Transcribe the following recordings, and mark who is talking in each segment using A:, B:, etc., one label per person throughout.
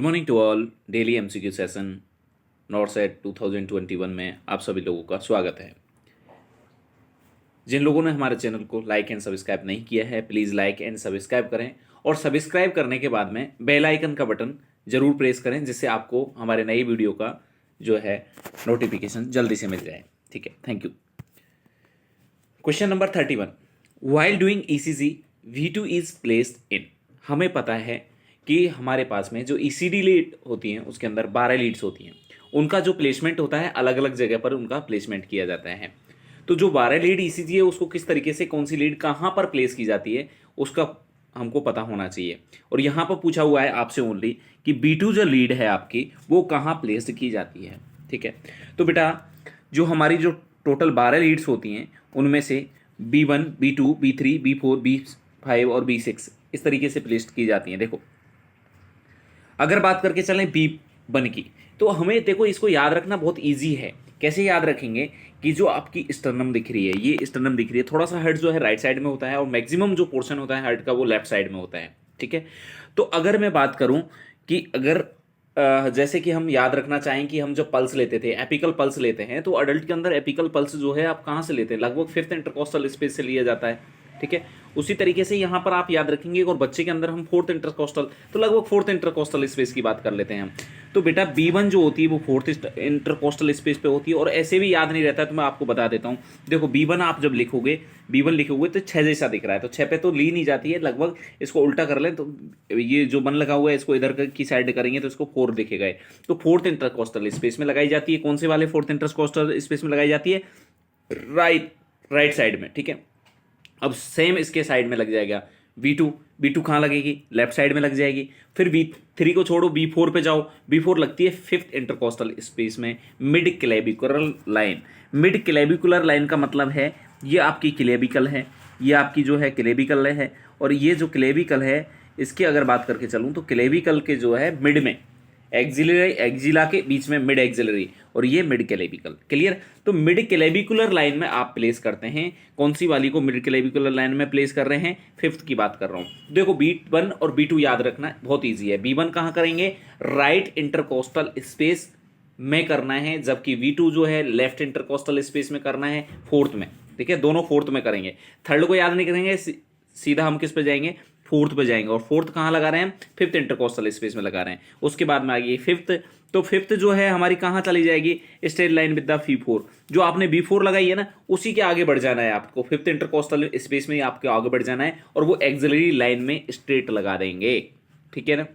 A: Good morning to all. Daily MCQ session north set 2021 में आप सभी लोगों का स्वागत है। जिन लोगों ने हमारे चैनल को लाइक एंड सब्सक्राइब नहीं किया है, प्लीज़ लाइक एंड सब्सक्राइब करें और सब्सक्राइब करने के बाद में बेल आइकन का बटन जरूर प्रेस करें, जिससे आपको हमारे नई वीडियो का जो है नोटिफिकेशन जल्दी से मिल जाए। ठीक है, thank you. Question number 31, while doing ECG V2 is placed in. हमें पता है कि हमारे पास में जो ईसीडी लीड होती हैं उसके अंदर 12 लीड्स होती हैं, उनका जो प्लेसमेंट होता है अलग अलग जगह पर उनका प्लेसमेंट किया जाता है। तो जो 12 लीड ईसीजी है उसको किस तरीके से कौन सी लीड कहाँ पर प्लेस की जाती है उसका हमको पता होना चाहिए। और यहाँ पर पूछा हुआ है आपसे ओनली कि B2 जो लीड है आपकी वो कहाँ प्लेस्ड की जाती है। ठीक है, तो बेटा जो हमारी जो टोटल 12 लीड्स होती हैं उनमें से B1, B2, B3, B4, B5 और B6 इस तरीके से प्लेस्ड की जाती हैं। देखो, अगर बात करके चलें B1 की, तो हमें देखो इसको याद रखना बहुत इजी है। कैसे याद रखेंगे कि जो आपकी स्टर्नम दिख रही है, ये स्टर्नम दिख रही है, थोड़ा सा हेड जो है राइट साइड में होता है और मैक्सिमम जो पोर्शन होता है हेड का वो लेफ्ट साइड में होता है। ठीक है, तो अगर मैं बात करूं कि अगर जैसे कि हम याद रखना चाहें कि हम जब पल्स लेते थे, एपिकल पल्स लेते हैं, तो अडल्ट के अंदर एपिकल पल्स जो है आप कहाँ से लेते हैं, लगभग 5th इंटरकोस्टल स्पेस से लिया जाता है। ठीक है, उसी तरीके से यहाँ पर आप याद रखेंगे और बच्चे के अंदर हम 4th इंटरकोस्टल, तो लगभग 4th इंटरकोस्टल स्पेस की बात कर लेते हैं हम। तो बेटा B1 जो होती है वो 4th इंटरकोस्टल स्पेस पे होती है, और ऐसे भी याद नहीं रहता है तो मैं आपको बता देता हूँ। देखो B1 आप जब लिखोगे, B1 लिखोगे तो 6 जैसा दिख रहा है, तो 6 पे तो ली नहीं जाती है, लगभग इसको उल्टा कर लें तो ये जो 1 लगा हुआ है इसको इधर की साइड करेंगे तो इसको 4 दिखेगा। तो 4th इंटरकोस्टल स्पेस में लगाई जाती है। कौन से वाले 4th इंटरकोस्टल स्पेस में लगाई जाती है? राइट साइड में। ठीक है, अब सेम इसके साइड में लग जाएगा B2 कहाँ लगेगी? लेफ्ट साइड में लग जाएगी। फिर B3 को छोड़ो, B4 पे जाओ। B4 लगती है 5th इंटरकोस्टल स्पेस में, mid clavicular line. Mid clavicular line का मतलब है ये आपकी क्लेविकल है, ये आपकी जो है क्लेविकल है, और ये जो क्लेविकल है इसकी अगर बात करके चलूँ तो क्लेविकल के जो है मिड में, एक्सिलरी एक्जिला के बीच में मिड एक्सिलरी, और ये मिड क्लेविकल। क्लियर? तो मिड क्लेविकुलर लाइन में आप प्लेस करते हैं। कौन सी वाली को मिड क्लेविकुलर लाइन में प्लेस कर रहे हैं? 5th की बात कर रहा हूं। देखो B1 और B2 याद रखना बहुत इजी है। B1 कहां करेंगे? राइट इंटरकोस्टल स्पेस में करना है, जबकि V2 जो है लेफ्ट इंटरकोस्टल स्पेस में करना है, 4th में। ठीक है, दोनों 4th में करेंगे। 3rd को याद नहीं करेंगे, सीधा हम किस पे जाएंगे? 4th पे जाएंगे। और 4th कहाँ लगा रहे हैं? 5th इंटरकोस्टल स्पेस में लगा रहे हैं। उसके बाद में आ गई 5th, तो 5th जो है हमारी कहाँ चली जाएगी? Straight line with the B4। जो आपने B4 लगाई है ना, उसी के आगे बढ़ जाना है आपको। 5th इंटरकोस्टल स्पेस में आपके आगे बढ़ जाना है और वो एक्सिलरी लाइन में स्ट्रेट लगा देंगे। ठीक है ना?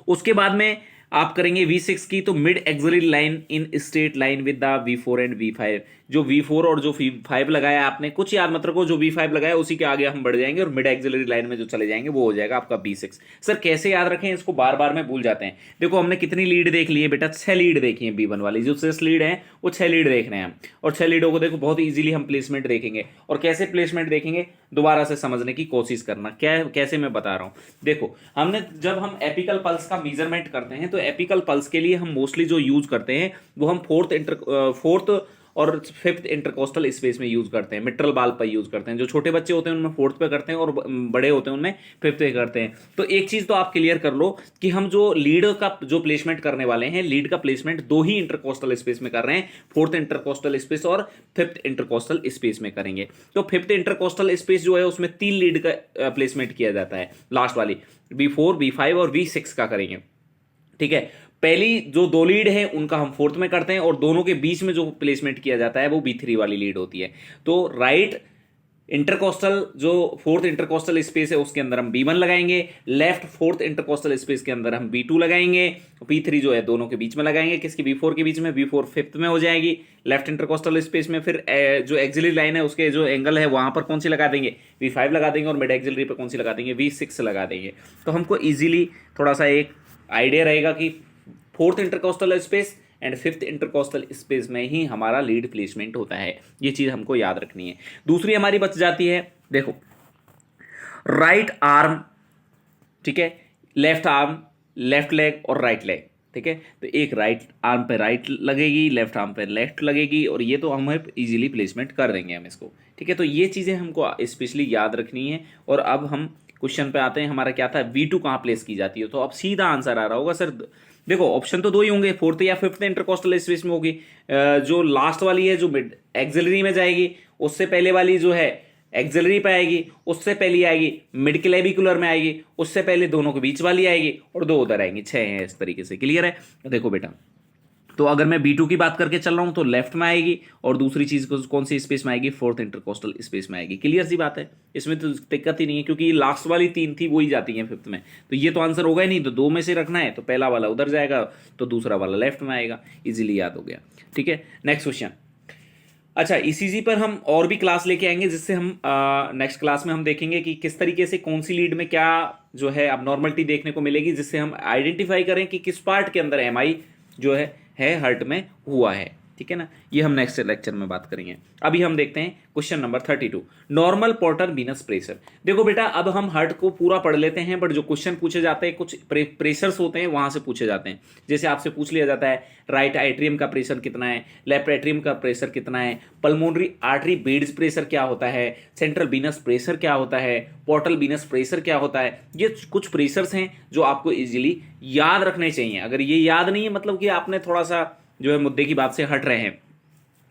A: उसके बाद में आप करेंगे V6 की, तो mid axillary line in straight line with the V4 and V5। जो V4 और जो V5 लगाया आपने, कुछ याद मत रखो, जो V5 लगाया उसी के आगे हम बढ़ जाएंगे और मिड एक्सिलरी लाइन में जो चले जाएंगे वो हो जाएगा आपका B6। सर कैसे याद रखें इसको? बार बार में भूल जाते हैं। देखो हमने कितनी लीड देख ली है बेटा? 6 लीड देखी है। B1 वाली जो 6 लीड है वो 6 लीड देख रहे हैं हम, और 6 लीडों को देखो बहुत ईजिली हम प्लेसमेंट देखेंगे। और कैसे प्लेसमेंट देखेंगे दोबारा से समझने की कोशिश करना। क्या कैसे मैं बता रहा हूँ, देखो हमने जब हम एपिकल पल्स का मेजरमेंट करते हैं तो एपिकल पल्स के लिए हम मोस्टली जो यूज करते हैं वो हम 4th और 5th इंटरकोस्टल स्पेस में यूज करते हैं, मिट्रल बाल पर यूज करते हैं। जो छोटे बच्चे होते हैं उनमें 4th पे करते हैं और बड़े होते हैं उनमें 5th पे करते हैं। तो एक चीज तो आप क्लियर कर लो कि हम जो लीड का जो प्लेसमेंट करने वाले हैं, लीड का प्लेसमेंट 2 ही इंटरकोस्टल स्पेस में कर रहे हैं, 4th इंटरकोस्टल स्पेस और 5th इंटरकोस्टल स्पेस में करेंगे। तो 5th इंटरकोस्टल स्पेस जो है उसमें 3 लीड का प्लेसमेंट किया जाता है, लास्ट वाली B4, B5 और V6 का करेंगे। ठीक है, पहली जो 2 लीड है उनका हम 4th में करते हैं, और दोनों के बीच में जो प्लेसमेंट किया जाता है वो B3 वाली लीड होती है। तो राइट इंटरकोस्टल जो 4th इंटरकोस्टल स्पेस है उसके अंदर हम B1 लगाएंगे, लेफ्ट 4th इंटरकोस्टल स्पेस के अंदर हम B2 लगाएंगे, B3 जो है दोनों के बीच में लगाएंगे। किसकी? B4 के बीच में। B4 5th में हो जाएगी लेफ्ट इंटरकोस्टल स्पेस में। फिर जो एक्सिलरी लाइन है उसके जो एंगल है वहां पर कौन सी लगा देंगे? V5 लगा देंगे, और मिड एक्सिलरी पे कौन सी लगा देंगे? V6 लगा देंगे। तो हमको इजीली थोड़ा सा एक आइडिया रहेगा कि 4th intercostal space and 5th intercostal space में ही हमारा लीड प्लेसमेंट होता है। ये चीज हमको याद रखनी है। दूसरी हमारी बच जाती है, देखो राइट आर्म, ठीक है, लेफ्ट आर्म, लेफ्ट लेग और राइट लेग। ठीक है, तो एक राइट आर्म पे राइट लगेगी, लेफ्ट आर्म पे लेफ्ट लगेगी, और ये तो हम इजीली प्लेसमेंट कर देंगे हम इसको। ठीक है, तो ये चीज़ें हमको स्पेशली याद रखनी है। और अब हम क्वेश्चन पे आते हैं, हमारा क्या था, V2 कहाँ प्लेस की जाती है। तो अब सीधा आंसर आ रहा होगा सर, देखो ऑप्शन तो दो ही होंगे, फोर्थ या फिफ्थ इंटरकोस्टल स्पेस में होगी। जो लास्ट वाली है जो मिड एक्सिलरी में जाएगी, उससे पहले वाली जो है एक्सिलरी पे आएगी, उससे पहले आएगी मिड क्लेविकुलर में आएगी, उससे पहले दोनों के बीच वाली आएगी, और दो उधर आएंगी, 6 हैं इस तरीके से। क्लियर है। देखो बेटा, तो अगर मैं B2 की बात करके चल रहा हूं तो लेफ्ट में आएगी, और दूसरी चीज कौन सी स्पेस में आएगी, फोर्थ इंटरकोस्टल स्पेस में आएगी। क्लियर सी बात है, इसमें तो दिक्कत ही नहीं है, क्योंकि लास्ट वाली 3 थी वही जाती है फिफ्थ में, तो ये तो आंसर होगा ही नहीं। तो 2 में से रखना है, तो पहला वाला उधर जाएगा, तो दूसरा वाला लेफ्ट में आएगा। इजीली याद हो गया। ठीक है, नेक्स्ट क्वेश्चन। अच्छा, ECG पर हम और भी क्लास लेके आएंगे, जिससे हम नेक्स्ट क्लास में हम देखेंगे कि किस तरीके से कौन सी लीड में क्या जो है अब नॉर्मलिटी देखने को मिलेगी, जिससे हम आइडेंटिफाई करें कि किस पार्ट के अंदर MI जो है हार्ट में हुआ है। ठीक है ना, ये हम नेक्स्ट लेक्चर में बात करेंगे। अभी हम देखते हैं question number 32, normal porter Venus pressure. देखो बेटा, अब हम हार्ट को पूरा पढ़ लेते हैं, बट जो क्वेश्चन पूछे जाते हैं कुछ प्रेशर्स होते हैं वहां से पूछे जाते हैं। जैसे आपसे पूछ लिया जाता है राइट एट्रियम का प्रेशर कितना है, लेफ्ट एट्रियम का प्रेशर कितना है, पल्मोनरी आर्टरी बेड्स प्रेशर क्या होता है, सेंट्रल वीनस प्रेशर क्या होता है, पोर्टल वीनस प्रेशर क्या होता है। ये कुछ प्रेशर्स हैं जो आपको इजीली याद रखने चाहिए। अगर ये याद नहीं है, मतलब कि आपने थोड़ा सा जो है मुद्दे की बात से हट रहे हैं,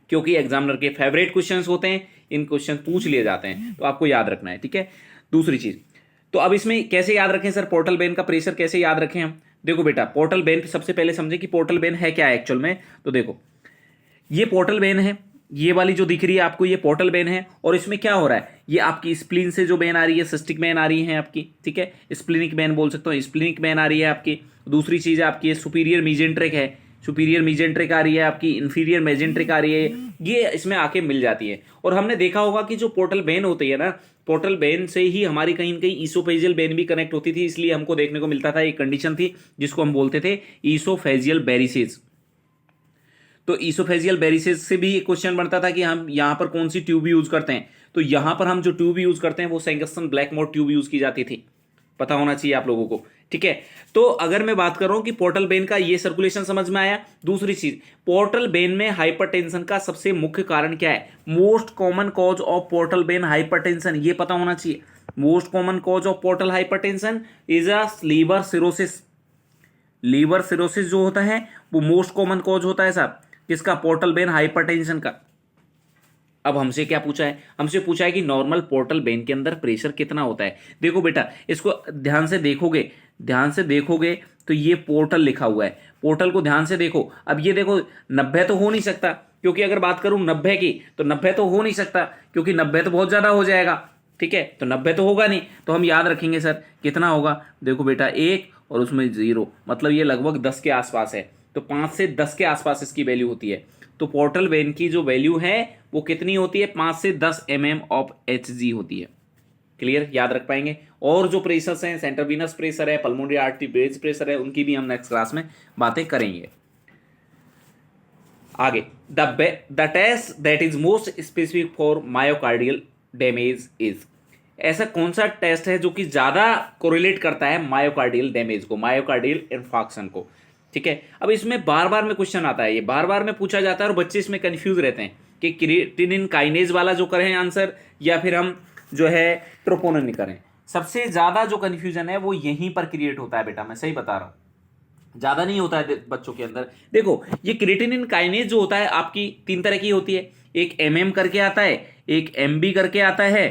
A: क्योंकि एग्जामिनर के फेवरेट क्वेश्चंस होते हैं, इन क्वेश्चन पूछ लिए जाते हैं, तो आपको याद रखना है। ठीक है, दूसरी चीज, तो अब इसमें कैसे याद रखें सर, पोर्टल वेन का प्रेशर कैसे याद रखें हम। देखो बेटा, पोर्टल वेन सबसे पहले समझे कि पोर्टल वेन है क्या एक्चुअल में। तो देखो, ये पोर्टल वेन है, ये वाली जो दिख रही है आपको, ये पोर्टल वेन है, और इसमें क्या हो रहा है, ये आपकी स्प्लीन से जो वेन आ रही है, सिस्टिक वेन आ रही है आपकी। ठीक है, स्प्लीनिक वेन बोल सकते हो, स्प्लीनिक वेन आ रही है आपकी। दूसरी चीज आपकी सुपीरियर मीजेंट्रिक है, सुपीरियर मीजेंट्रिक आ रही है आपकी, इंफीरियर मेजेंट्रिक आ रही है, ये इसमें आके मिल जाती है। और हमने देखा होगा कि जो पोर्टल वेन होती है ना, पोर्टल वेन से ही हमारी कहीं न कहीं ईसोफेजियल वेन भी कनेक्ट होती थी, इसलिए हमको देखने को मिलता था, एक कंडीशन थी जिसको हम बोलते थे ईसोफेजियल वेरिसेस। तो ईसोफेजियल वेरिसेस से भी एक क्वेश्चन बनता था कि हम यहाँ पर कौन सी ट्यूब यूज करते हैं। तो यहाँ पर हम जो ट्यूब यूज करते हैं वो सेंगस्टन ब्लैकमोर ट्यूब यूज की जाती थी, पता होना चाहिए आप लोगों को। ठीक है, तो अगर मैं बात कर रहा हूं कि पोर्टल वेन का ये सर्कुलेशन समझ में आया। दूसरी चीज, पोर्टल वेन में हाइपरटेंशन का सबसे मुख्य कारण क्या है, most common cause of portal vein hypertension, ये पता होना चाहिए। Most common cause of portal hypertension is a liver cirrhosis. Liver cirrhosis जो होता है वो मोस्ट कॉमन कॉज होता है साहब, किसका, पोर्टल वेन हाइपरटेंशन का। अब हमसे क्या पूछा है, हमसे पूछा है कि नॉर्मल पोर्टल वेन के अंदर प्रेशर कितना होता है। देखो बेटा, इसको ध्यान से देखोगे तो ये पोर्टल लिखा हुआ है, पोर्टल को ध्यान से देखो। अब ये देखो 90 तो हो नहीं सकता, क्योंकि अगर बात करूं 90 की तो 90 तो हो नहीं सकता, क्योंकि 90 तो बहुत ज्यादा हो जाएगा। ठीक है, तो 90 तो होगा नहीं, तो हम याद रखेंगे सर कितना होगा। देखो बेटा, 1 और उसमें 0, मतलब ये लगभग 10 के आसपास है। तो 5 से 10 के आसपास इसकी वैल्यू होती है। तो पोर्टल वेन की जो वैल्यू है वो कितनी होती है, 5 से 10 mm ऑफ Hg होती है। क्लियर, याद रख पाएंगे। और जो प्रेशर्स हैं, सेंट्रल वीनस प्रेशर है, पल्मोनरी आर्टरी बेड्स प्रेशर है, उनकी भी हम नेक्स्ट क्लास में बातें करेंगे। आगे, the test that is most specific for myocardial damage is, ऐसा कौन सा टेस्ट है जो कि ज्यादा कोरिलेट करता है मायोकार्डियल डैमेज को, मायोकार्डियल इन्फार्क्शन को। ठीक है, अब इसमें बार बार में क्वेश्चन आता है, ये बार बार में पूछा जाता है और बच्चे इसमें कंफ्यूज रहते हैं कि क्रिएटिनिन काइनेज वाला जो करें आंसर, या फिर हम जो है ट्रोपोनिन करें। सबसे ज्यादा जो कंफ्यूजन है वो यहीं पर क्रिएट होता है बेटा, मैं सही बता रहा हूं, ज्यादा नहीं होता है बच्चों के अंदर। देखो, ये क्रिएटिनिन काइनेज जो होता है आपकी 3 तरह की होती है, एक MM करके आता है, एक MB करके आता है,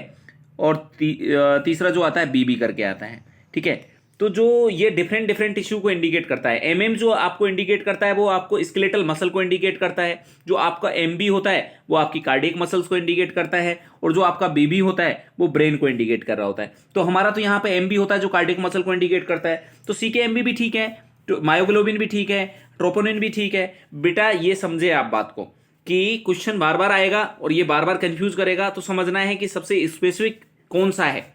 A: और तीसरा जो आता है BB करके आता है। ठीक है, तो जो ये डिफरेंट टिश्यू को इंडिकेट करता है, MM जो आपको इंडिकेट करता है वो आपको स्केलेटल मसल को इंडिकेट करता है, जो आपका MB होता है वो आपकी कार्डियक मसल्स को इंडिकेट करता है, और जो आपका BB होता है वो ब्रेन को इंडिकेट कर रहा होता है। तो हमारा तो यहाँ पे MB होता है जो कार्डियक मसल को इंडिकेट करता है, तो CK-MB भी ठीक है, तो मायोग्लोबिन भी ठीक है, ट्रोपोनिन भी ठीक है। बेटा ये समझे आप बात को कि क्वेश्चन बार बार आएगा और ये बार बार कंफ्यूज करेगा, तो समझना है कि सबसे स्पेसिफिक कौन सा है।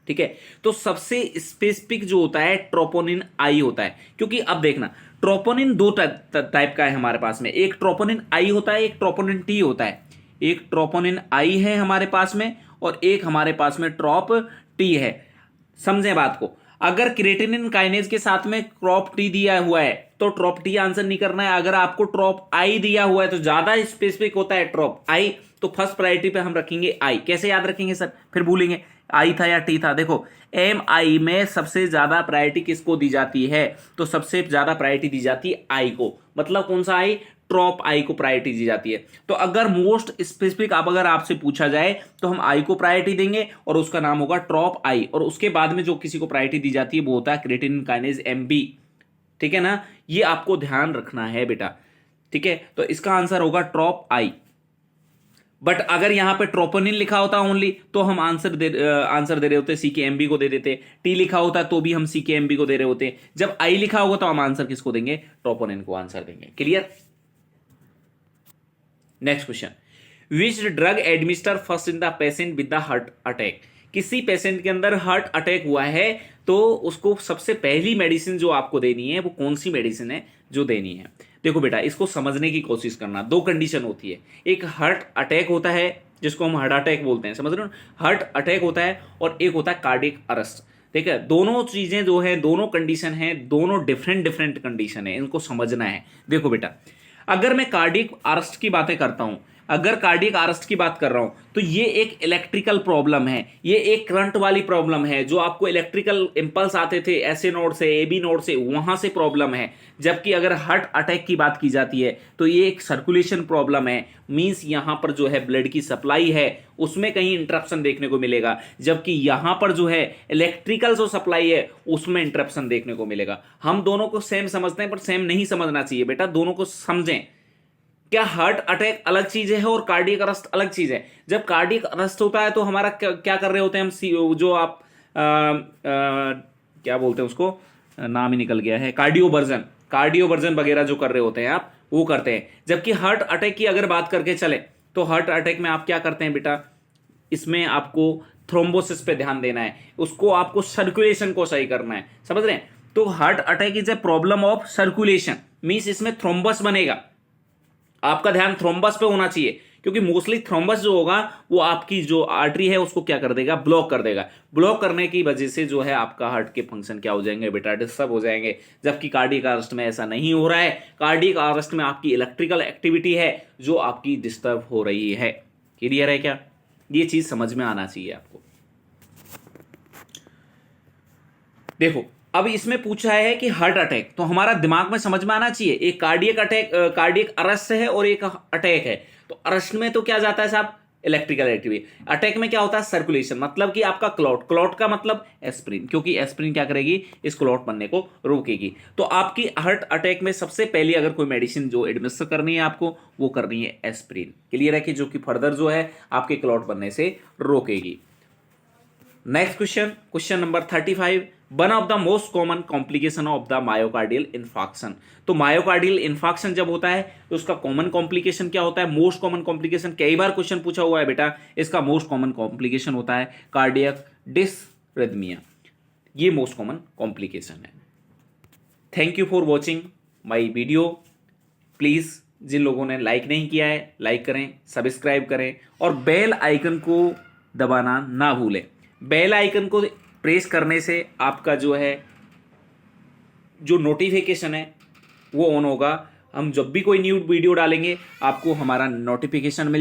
A: ठीक है, तो सबसे स्पेसिफिक जो होता है ट्रोपोनिन आई होता है, क्योंकि अब देखना ट्रोपोनिन 2 टाइप का है हमारे पास में, एक ट्रोपोनिन आई होता है, एक ट्रोपोनिन टी होता है। एक ट्रोपोनिन आई है हमारे पास में और एक हमारे पास में ट्रोप टी है। समझे बात को, अगर क्रिएटिनिन काइनेज के साथ में ट्रोप टी दिया हुआ है तो ट्रोप टी आंसर नहीं करना है। अगर आपको ट्रोप आई दिया हुआ है तो ज्यादा स्पेसिफिक होता है ट्रोप आई, तो फर्स्ट प्रायोरिटी पे हम रखेंगे आई। कैसे याद रखेंगे सर, फिर भूलेंगे। आई था या टी था? देखो MI में सबसे ज्यादा प्रायोरिटी किसको दी जाती है? तो सबसे ज्यादा प्रायोरिटी दी जाती है आई को। मतलब कौन सा आई? टॉप आई को प्रायोरिटी दी जाती है। तो अगर मोस्ट स्पेसिफिक अब अगर आपसे पूछा जाए तो हम आई को प्रायोरिटी देंगे और उसका नाम होगा टॉप आई, और उसके बाद में जो किसी को प्रायोरिटी दी जाती है वो होता है क्रिएटिनिन काइनेज MB। ठीक है ना, ये आपको ध्यान रखना है बेटा। ठीक है, तो इसका आंसर होगा टॉप आई। बट अगर यहां पे ट्रोपोनिन लिखा होता ओनली तो हम आंसर दे रहे होते CKMB को दे देते। टी लिखा होता तो भी हम CKMB को दे रहे होते। जब आई लिखा होगा तो हम आंसर किसको देंगे? ट्रोपोनिन को आंसर देंगे। Clear? Next question, which drug administer first in the patient with the heart attack? किसी पेशेंट के अंदर हार्ट अटैक हुआ है तो उसको सबसे पहली मेडिसिन जो आपको देनी है वो कौन सी मेडिसिन है जो देनी है? देखो बेटा, इसको समझने की कोशिश करना। दो कंडीशन होती है, एक हार्ट अटैक होता है जिसको हम हार्ट अटैक बोलते हैं, समझ रहे हो? हार्ट अटैक होता है और एक होता है कार्डियक अरेस्ट। ठीक है, दोनों चीजें जो है, दोनों कंडीशन है, दोनों डिफरेंट डिफरेंट कंडीशन है, इनको समझना है। देखो बेटा, अगर मैं कार्डियक अरेस्ट की बातें करता हूं, अगर कार्डियक अरेस्ट की बात कर रहा हूं तो ये एक इलेक्ट्रिकल प्रॉब्लम है, ये एक करंट वाली प्रॉब्लम है। जो आपको इलेक्ट्रिकल इंपल्स आते थे ऐसे नोड से, AB नोड से, वहां से प्रॉब्लम है। जबकि अगर हार्ट अटैक की बात की जाती है तो ये एक सर्कुलेशन प्रॉब्लम है। मींस यहां पर जो है ब्लड की सप्लाई है उसमें कहीं इंटरप्शन देखने को मिलेगा, जबकि यहां पर जो है इलेक्ट्रिकल जो सप्लाई है उसमें इंटरप्शन देखने को मिलेगा। हम दोनों को सेम समझते हैं पर सेम नहीं समझना चाहिए बेटा, दोनों को समझें। क्या हार्ट अटैक अलग चीज है और कार्डियक अरेस्ट अलग चीज है? जब कार्डियक अरेस्ट होता है तो हमारा क्या कर रहे होते हैं हम? जो आप क्या बोलते हैं उसको, नाम ही निकल गया है, कार्डियोवर्जन वगैरह जो कर रहे होते हैं आप, वो करते हैं। जबकि हार्ट अटैक की अगर बात करके चले तो हार्ट अटैक में आप क्या करते हैं बेटा? इसमें आपको थ्रोम्बोसिस पे ध्यान देना है, उसको आपको सर्कुलेशन को सही करना है, समझ रहे हैं? तो heart attack is a problem of circulation, means इसमें थ्रोम्बस बनेगा। आपका ध्यान थ्रोम्बस पे होना चाहिए, क्योंकि मोस्टली थ्रोम्बस जो होगा वो आपकी जो आर्टरी है उसको क्या कर देगा? ब्लॉक कर देगा। ब्लॉक करने की वजह से जो है आपका हार्ट के फंक्शन क्या हो जाएंगे बेटा? डिस्टर्ब हो जाएंगे। जबकि कार्डियक अरेस्ट में ऐसा नहीं हो रहा है। कार्डियक अरेस्ट में आपकी इलेक्ट्रिकल एक्टिविटी है जो आपकी डिस्टर्ब हो रही है। क्लियर है क्या? ये चीज समझ में आना चाहिए आपको। देखो, अब इसमें पूछा है कि हार्ट अटैक, तो हमारा दिमाग में समझ में आना चाहिए एक कार्डियक अटैक, कार्डियक अरेस्ट है और एक अटैक है। तो अरेस्ट में तो क्या जाता है साहब? Electrical activity. अटैक में क्या होता है? सर्कुलेशन। मतलब कि आपका क्लॉट का मतलब एस्प्रिन, क्योंकि एस्प्रिन क्या करेगी? इस क्लॉट बनने को रोकेगी। तो आपकी हार्ट अटैक में सबसे पहले अगर कोई मेडिसिन जो एडमिनिस्टर करनी है आपको, वो करनी है एस्प्रिन। क्लियर है कि जो कि फर्दर जो है आपके क्लॉट बनने से रोकेगी। Next question, question number 35, one of the most common complication of the myocardial infarction. तो मायोकार्डियल इन्फार्क्शन जब होता है तो उसका कॉमन कॉम्प्लिकेशन क्या होता है? मोस्ट कॉमन कॉम्प्लिकेशन कई बार क्वेश्चन पूछा हुआ है बेटा। इसका मोस्ट कॉमन कॉम्प्लिकेशन होता है कार्डियक डिसरिथमिया। ये मोस्ट कॉमन कॉम्प्लिकेशन है। Thank you for watching my video. Please जिन लोगों ने लाइक नहीं किया है लाइक करें, सब्सक्राइब करें और बेल आइकन को दबाना ना भूलें। बेल आइकन को प्रेस करने से आपका जो है जो नोटिफिकेशन है वो ऑन होगा। हम जब भी कोई न्यू वीडियो डालेंगे आपको हमारा नोटिफिकेशन मिल